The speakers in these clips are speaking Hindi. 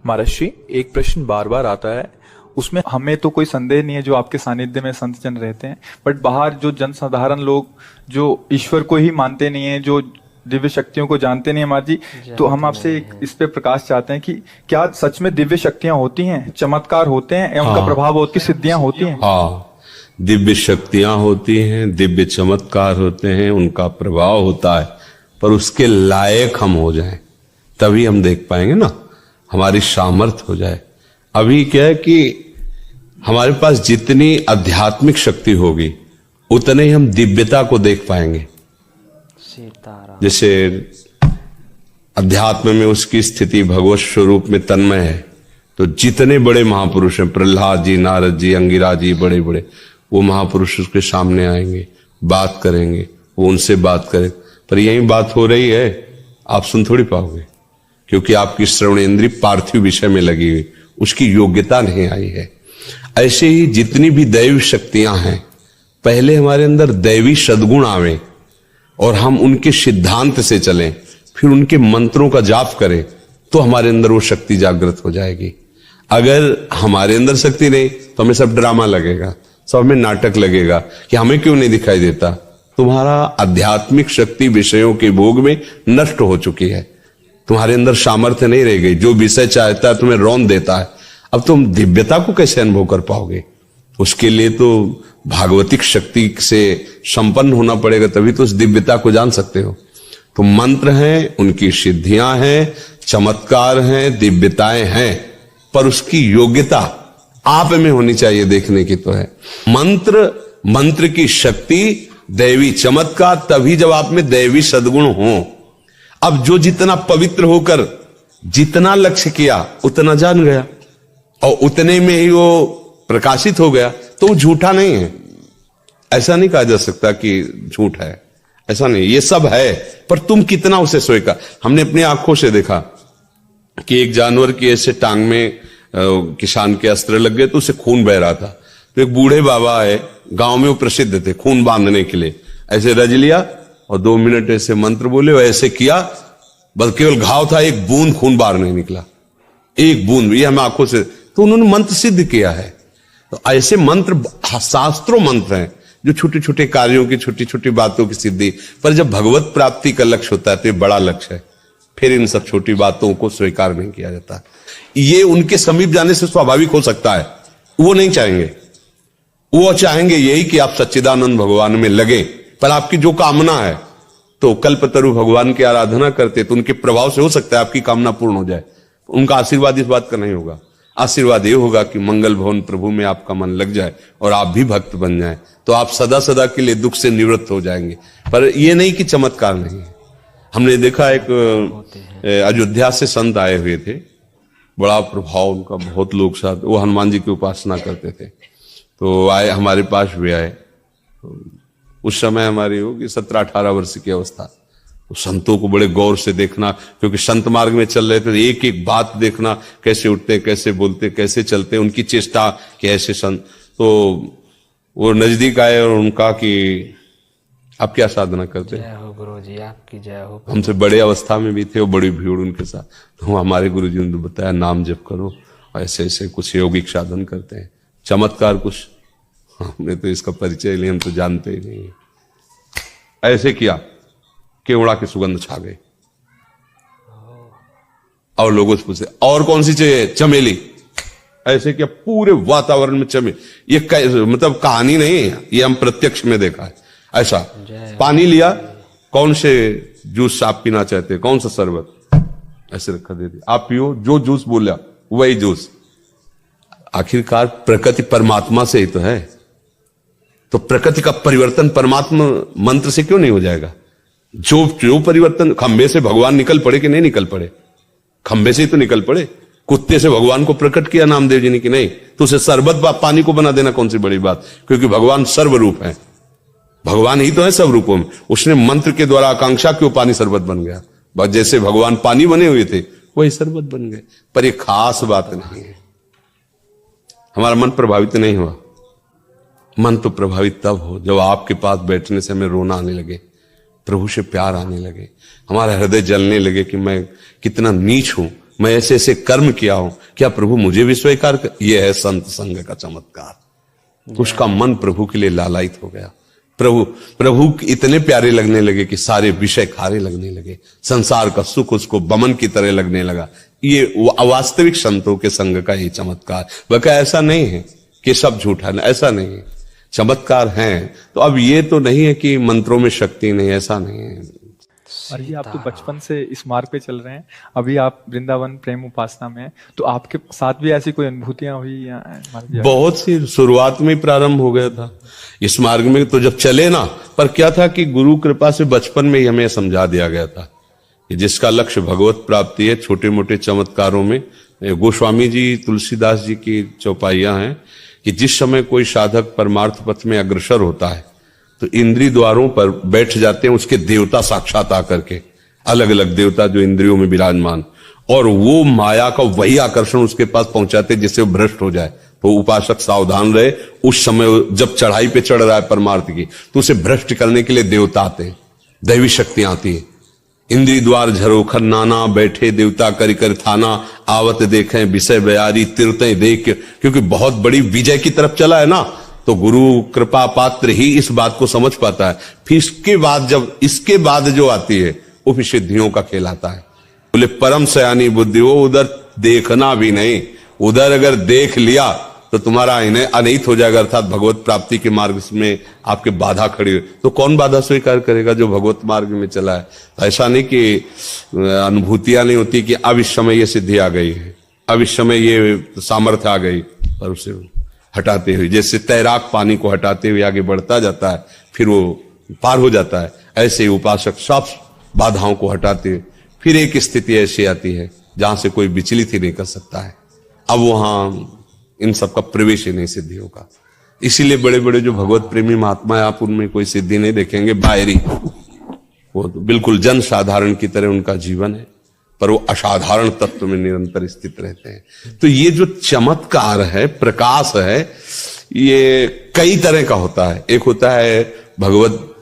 महर्षि, एक प्रश्न बार बार आता है, उसमें हमें तो कोई संदेह नहीं है जो आपके सानिध्य में संत जन रहते हैं, बट बाहर जो जनसाधारण लोग जो ईश्वर को ही मानते नहीं है, जो दिव्य शक्तियों को जानते नहीं है माँ जी, तो हम आपसे इस पे प्रकाश चाहते हैं कि क्या सच में दिव्य शक्तियां होती हैं, चमत्कार होते हैं एवं उनका प्रभाव होती, सिद्धियां होती हैं? हाँ, दिव्य शक्तियां होती हैं, दिव्य चमत्कार होते हैं, उनका प्रभाव होता है, पर उसके लायक हम हो जाएं तभी हम देख पाएंगे ना, हमारी सामर्थ्य हो जाए। अभी क्या है कि हमारे पास जितनी आध्यात्मिक शक्ति होगी उतने ही हम दिव्यता को देख पाएंगे। जैसे अध्यात्म में उसकी स्थिति भगवत स्वरूप में तन्मय है, तो जितने बड़े महापुरुष हैं, प्रहलाद जी, नारद जी, अंगिरा जी, बड़े बड़े, वो महापुरुष उसके सामने आएंगे, बात करेंगे, वो उनसे बात करें, पर यही बात हो रही है, आप सुन थोड़ी पाओगे, क्योंकि आपकी श्रवण इंद्री पार्थिव विषय में लगी हुई, उसकी योग्यता नहीं आई है। ऐसे ही जितनी भी दैवी शक्तियां हैं, पहले हमारे अंदर दैवी सद्गुण आवे और हम उनके सिद्धांत से चलें, फिर उनके मंत्रों का जाप करें, तो हमारे अंदर वो शक्ति जागृत हो जाएगी। अगर हमारे अंदर शक्ति नहीं तो हमें सब ड्रामा लगेगा, सब हमें नाटक लगेगा कि हमें क्यों नहीं दिखाई देता। तुम्हारा आध्यात्मिक शक्ति विषयों के भोग में नष्ट हो चुकी है, तुम्हारे अंदर सामर्थ्य नहीं रह गई। जो विषय चाहता है तुम्हें रौंद देता है, अब तुम दिव्यता को कैसे अनुभव कर पाओगे? उसके लिए तो भागवतिक शक्ति से संपन्न होना पड़ेगा, तभी तो उस दिव्यता को जान सकते हो। तो मंत्र हैं, उनकी सिद्धियां हैं, चमत्कार हैं, दिव्यताएं हैं, पर उसकी योग्यता आप में होनी चाहिए, देखने की तो है। मंत्र की शक्ति, दैवी चमत्कार तभी जब आप में दैवी सद्गुण हो। अब जो जितना पवित्र होकर जितना लक्ष्य किया उतना जान गया और उतने में ही वो प्रकाशित हो गया, तो वो झूठा नहीं है। ऐसा नहीं कहा जा सकता कि झूठ है, ऐसा नहीं, ये सब है, पर तुम कितना उसे स्वीकार। हमने अपनी आंखों से देखा कि एक जानवर की ऐसे टांग में किसान के अस्त्र लग गए तो उसे खून बह रहा था, तो एक बूढ़े बाबा है, गांव में वो प्रसिद्ध थे खून बांधने के लिए, ऐसे रज लिया और 2 मिनट ऐसे मंत्र बोले और ऐसे किया, बस केवल घाव था, एक बूंद खून बाहर नहीं निकला, एक बूंद। ये हम आंखों से, तो उन्होंने मंत्र सिद्ध किया है। तो ऐसे मंत्र शास्त्रों मंत्र हैं जो छोटे छोटे कार्यों की, छोटी छोटी बातों की सिद्धि, पर जब भगवत प्राप्ति का लक्ष्य होता है तो ये बड़ा लक्ष्य है, फिर इन सब छोटी बातों को स्वीकार नहीं किया जाता। ये उनके समीप जाने से स्वाभाविक हो सकता है, वो नहीं चाहेंगे, वो चाहेंगे यही कि आप सच्चिदानंद भगवान में लगे। पर आपकी जो कामना है, तो कल्पतरु भगवान की आराधना करते तो उनके प्रभाव से हो सकता है आपकी कामना पूर्ण हो जाए। उनका आशीर्वाद इस बात का नहीं होगा, आशीर्वाद ये होगा कि मंगल भवन प्रभु में आपका मन लग जाए और आप भी भक्त बन जाएं, तो आप सदा सदा के लिए दुख से निवृत्त हो जाएंगे। पर ये नहीं कि चमत्कार नहीं है। हमने देखा एक अयोध्या से संत आए हुए थे, बड़ा प्रभाव उनका, बहुत लोग साथ, वो हनुमान जी की उपासना करते थे, तो आए हमारे पास भी आए। तो उस समय हमारी होगी 17-18 वर्ष की अवस्था। तो संतों को बड़े गौर से देखना, क्योंकि संत मार्ग में चल रहे थे, तो एक एक बात देखना, कैसे उठते, कैसे बोलते, कैसे चलते, उनकी चेष्टा कि ऐसे संत। तो वो नजदीक आए और उनका कि आप क्या साधना करते? जय हो गुरु जी, आपकी जय हो। हमसे बड़े अवस्था में भी थे, वो बड़ी भीड़ उनके साथ। तो हमारे गुरु जी ने बताया नाम जप करो, ऐसे ऐसे कुछ यौगिक साधन करते हैं, चमत्कार कुछ। हमने तो इसका परिचय लिया, हम तो जानते ही नहीं। ऐसे किया, केवड़ा की सुगंध छा गई और लोगों से पूछे और कौन सी चाहिए? चमेली। ऐसे किया, पूरे वातावरण में चमेली। ये मतलब कहानी नहीं है, ये हम प्रत्यक्ष में देखा है। ऐसा पानी लिया, कौन से जूस आप पीना चाहते हैं, कौन सा शरबत, ऐसे रखा दे दिया, आप पियो, जो जूस बोला वही जूस। आखिरकार प्रकृति परमात्मा से ही तो है, तो प्रकृति का परिवर्तन परमात्मा मंत्र से क्यों नहीं हो जाएगा? जो परिवर्तन, खंबे से भगवान निकल पड़े कि नहीं निकल पड़े? खंबे से ही तो निकल पड़े। कुत्ते से भगवान को प्रकट किया नामदेव जी ने कि नहीं, तो उसे शरबत पानी को बना देना कौन सी बड़ी बात? क्योंकि भगवान सर्वरूप है, भगवान ही तो है सब रूपों में। उसने मंत्र के द्वारा आकांक्षा क्यों पानी शरबत बन गया, बस जैसे भगवान पानी बने हुए थे वही शरबत बन गए। पर यह खास बात नहीं है। हमारा मन प्रभावित नहीं हुआ। मन तो प्रभावित तब हो जब आपके पास बैठने से हमें रोना आने लगे, प्रभु से प्यार आने लगे, हमारा हृदय जलने लगे कि मैं कितना नीच हूं, मैं ऐसे ऐसे कर्म किया हूं, क्या प्रभु मुझे भी स्वीकार कर? यह है संत संग का चमत्कार। उसका मन प्रभु के लिए लालायित हो गया। प्रभु इतने प्यारे लगने लगे कि सारे विषय खारे लगने लगे, संसार का सुख उसको बमन की तरह लगने लगा। ये अवास्तविक संतों के संग का ये चमत्कार। बल्कि ऐसा नहीं है कि सब झूठा, ऐसा नहीं है, चमत्कार हैं। तो अब ये तो नहीं है कि मंत्रों में शक्ति नहीं, ऐसा नहीं है। और ये आप तो बचपन से इस मार्ग पे चल रहे हैं, अभी आप वृंदावन प्रेम उपासना में हैं, तो आपके साथ भी ऐसी कोई अनुभूतियां हुई या बहुत सी शुरुआत में ही प्रारंभ हो गया था इस मार्ग में। तो जब चले ना, पर क्या था कि गुरु कृपा से बचपन में ही हमें समझा दिया गया था कि जिसका लक्ष्य भगवत प्राप्ति है, छोटे मोटे चमत्कारों में गोस्वामी जी तुलसीदास जी की चौपाइयां हैं कि जिस समय कोई साधक परमार्थ पथ में अग्रसर होता है तो इंद्रिय द्वारों पर बैठ जाते हैं उसके देवता साक्षात आकर के, अलग अलग देवता जो इंद्रियों में विराजमान, और वो माया का वही आकर्षण उसके पास पहुंचाते जिससे वो भ्रष्ट हो जाए। तो उपासक सावधान रहे, उस समय जब चढ़ाई पे चढ़ रहा है परमार्थ की, तो उसे भ्रष्ट करने के लिए देवता आते हैं, दैवी शक्तियां आती है। इंद्रिय द्वार झरोखर नाना, बैठे देवता करि कर थाना, आवत देखें विषय बयारी तीर्थे देख, क्योंकि बहुत बड़ी विजय की तरफ चला है ना, तो गुरु कृपा पात्र ही इस बात को समझ पाता है। फिर इसके बाद जो आती है वो फिर सिद्धियों का खेल आता है। बोले परम सयानी बुद्धि हो, उधर देखना भी नहीं, उधर अगर देख लिया तो तुम्हारा इन्हें अनहित हो जाएगा, अर्थात भगवत प्राप्ति के मार्ग में आपके बाधा खड़ी हो। तो कौन बाधा स्वीकार करेगा जो भगवत मार्ग में चला है? ऐसा नहीं कि अनुभूतियां नहीं होती कि अब इस समय ये सिद्धि आ गई है, अब इस समय ये सामर्थ्य आ गई, पर उसे हटाते हुए, जैसे तैराक पानी को हटाते हुए आगे बढ़ता जाता है, फिर वो पार हो जाता है, ऐसे ही उपासक सब बाधाओं को हटाते हुए फिर एक स्थिति ऐसी आती है जहां से कोई विचलित ही नहीं कर सकता है। अब वहां इन सब का प्रवेश ही नहीं सिद्धियों का। इसीलिए बड़े बड़े जो भगवत प्रेमी महात्मा है, आप उनमें कोई सिद्धि नहीं देखेंगे, बाहरी, वो तो बिल्कुल जन साधारण की तरह उनका जीवन है, पर वो असाधारण तत्व में निरंतर स्थित रहते हैं। तो ये जो चमत्कार है, प्रकाश है, ये कई तरह का होता है। एक होता है भगवत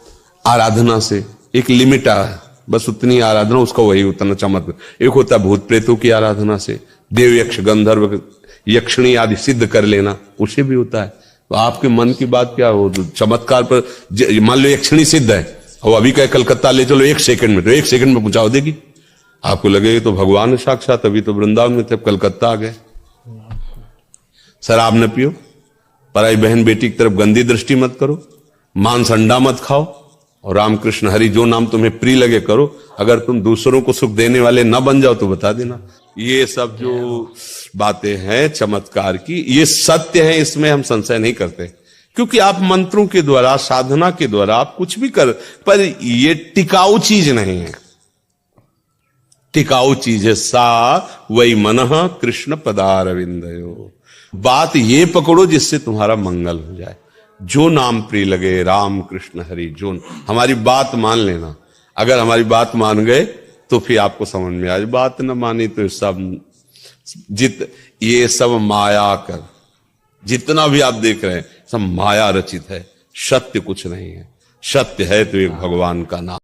आराधना से, एक लिमिट है, बस उतनी आराधना, उसका वही उतना चमत्कार। एक होता है भूत प्रेतों की आराधना से, देव यक्ष गंधर्व यक्षिणी आदि सिद्ध कर लेना, उसे भी होता है। तो आपके मन की बात क्या हो, चमत्कार पर मान लो यक्षिणी सिद्ध है और अभी कहे कलकत्ता ले चलो 1 सेकंड में, तो 1 सेकंड में पहुंचा देगी। आपको लगेगा तो भगवान साक्षात, अभी तो वृंदावन में थे, कलकत्ता आ गए। शराब न पियो, पराई बहन बेटी की तरफ गंदी दृष्टि मत करो, मांस अंडा मत खाओ, और रामकृष्ण हरि जो नाम तुम्हें प्रिय लगे करो। अगर तुम दूसरों को सुख देने वाले न बन जाओ तो बता देना। ये सब जो बातें हैं चमत्कार की, ये सत्य है, इसमें हम संशय नहीं करते, क्योंकि आप मंत्रों के द्वारा, साधना के द्वारा आप कुछ भी कर, पर ये टिकाऊ चीज नहीं है। टिकाऊ चीज है सा वही मनः कृष्ण पदारविंदयो। बात ये पकड़ो जिससे तुम्हारा मंगल हो जाए, जो नाम प्रिय लगे, राम कृष्ण हरि, जो हमारी बात मान लेना। अगर हमारी बात मान गए तो फिर आपको समझ में आए, बात न मानी तो ये सब माया कर, जितना भी आप देख रहे हैं सब माया रचित है, सत्य कुछ नहीं है। सत्य है तो एक भगवान का नाम।